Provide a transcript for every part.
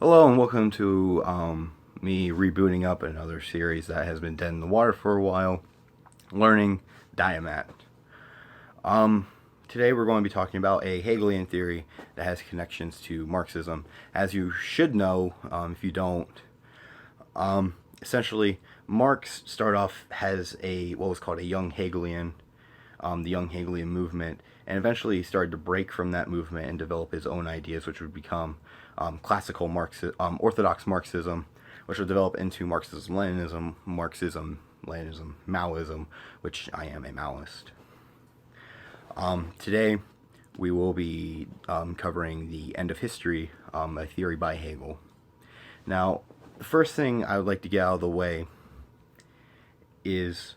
Hello and welcome to me rebooting up another series that has been dead in the water for a while, learning Diamat. Today we're going to be talking about a Hegelian theory that has connections to Marxism. As you should know, if you don't, essentially Marx started off as what was called a young Hegelian, the young Hegelian movement, and eventually he started to break from that movement and develop his own ideas, which would become classical Orthodox Marxism, which would develop into Marxism-Leninism, Maoism, which I am a Maoist. Today, we will be covering the end of history, a theory by Hegel. Now, the first thing I would like to get out of the way is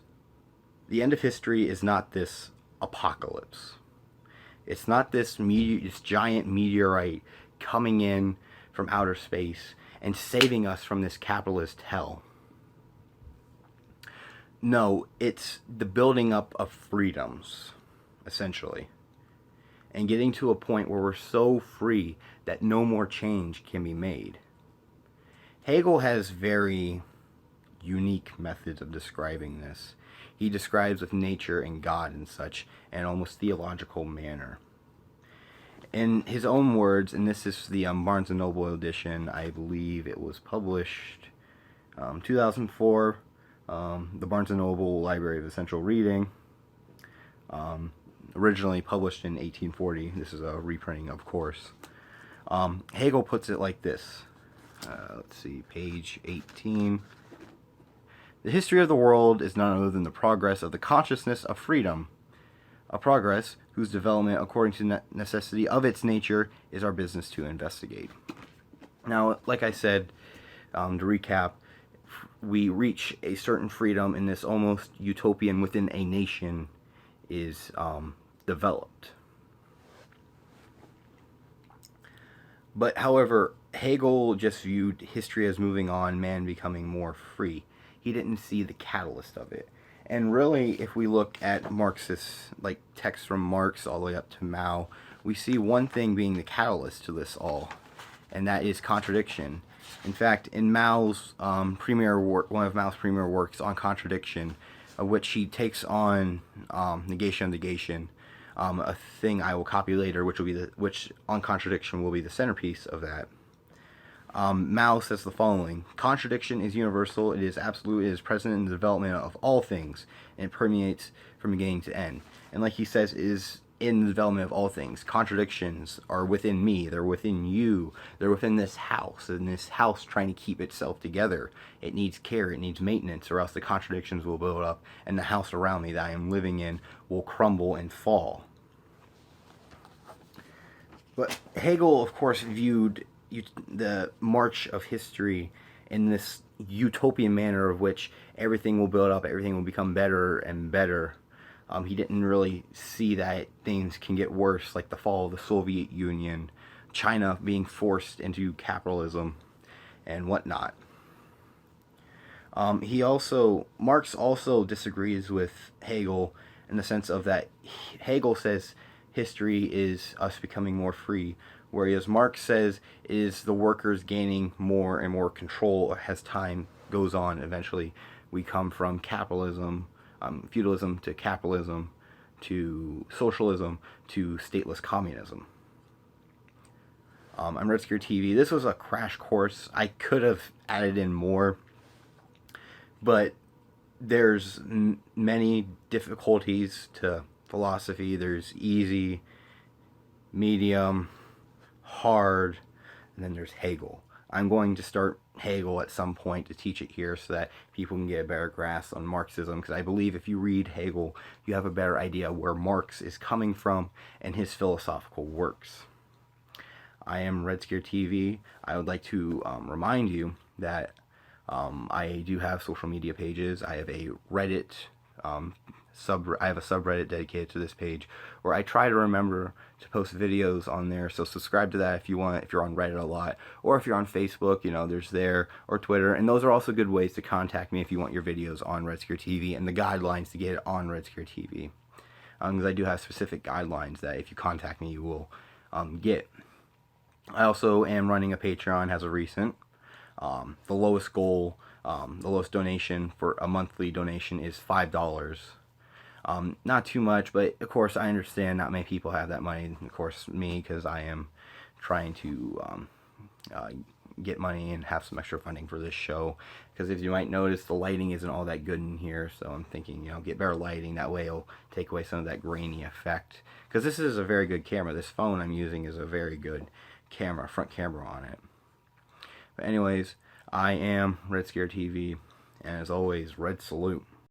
the end of history is not this apocalypse. It's not this giant meteorite coming in from outer space and saving us from this capitalist hell. No, it's the building up of freedoms, essentially, and getting to a point where we're so free that no more change can be made. Hegel has very unique methods of describing this. He describes with nature and God and such in an almost theological manner. In his own words, and this is the Barnes & Noble edition, I believe it was published 2004, the Barnes & Noble Library of Essential Reading, originally published in 1840. This is a reprinting, of course. Hegel puts it like this. Let's see, page 18. The history of the world is none other than the progress of the consciousness of freedom, a progress whose development, according to necessity of its nature, is our business to investigate. Now, like I said, to recap, we reach a certain freedom in this almost utopian within a nation is developed. But, however, Hegel just viewed history as moving on, man becoming more free. He didn't see the catalyst of it. And really, if we look at Marxist, like texts from Marx all the way up to Mao, we see one thing being the catalyst to this all, and that is contradiction. In fact, in Mao's premier work, one of Mao's premier works on contradiction, of which he takes on negation of negation, a thing I will copy later, which on contradiction will be the centerpiece of that. Mao says the following: contradiction is universal, it is absolute, it is present in the development of all things, and it permeates from beginning to end. And like he says, it is in the development of all things. Contradictions are within me, they're within you, they're within this house, and this house trying to keep itself together. It needs care, it needs maintenance, or else the contradictions will build up, and the house around me that I am living in will crumble and fall. But Hegel, of course, viewed the march of history in this utopian manner of which everything will build up, everything will become better and better. He didn't really see that things can get worse, like the fall of the Soviet Union, China being forced into capitalism, and whatnot. Marx also disagrees with Hegel in the sense of that Hegel says history is us becoming more free, whereas Marx says it is the workers gaining more and more control as time goes on. Eventually, we come from capitalism, feudalism to capitalism, to socialism, to stateless communism. I'm RedScare TV. This was a crash course. I could have added in more, but there's many difficulties to philosophy. There's easy, medium, hard, and then there's Hegel. I'm going to start Hegel at some point to teach it here so that people can get a better grasp on Marxism, because I believe if you read Hegel, you have a better idea where Marx is coming from and his philosophical works. I am RedScare TV. I would like to remind you that I do have social media pages. I have a Reddit I have a subreddit dedicated to this page where I try to remember to post videos on there, so subscribe to that if you want, if you're on Reddit a lot, or if you're on Facebook, there's there, or Twitter, and those are also good ways to contact me if you want your videos on RedScare TV and the guidelines to get it on RedScare TV, because I do have specific guidelines that if you contact me you will get. I also am running a Patreon as a recent. The lowest goal, the lowest donation for a monthly donation is $5. Not too much, but of course I understand not many people have that money. Of course me, because I am trying to uh, get money and have some extra funding for this show. Because as you might notice, the lighting isn't all that good in here, so I'm thinking, get better lighting. That way it'll take away some of that grainy effect. Because this is a very good camera. This phone I'm using is a very good camera, front camera on it. But anyways, I am RedScare TV, and as always, Red Salute.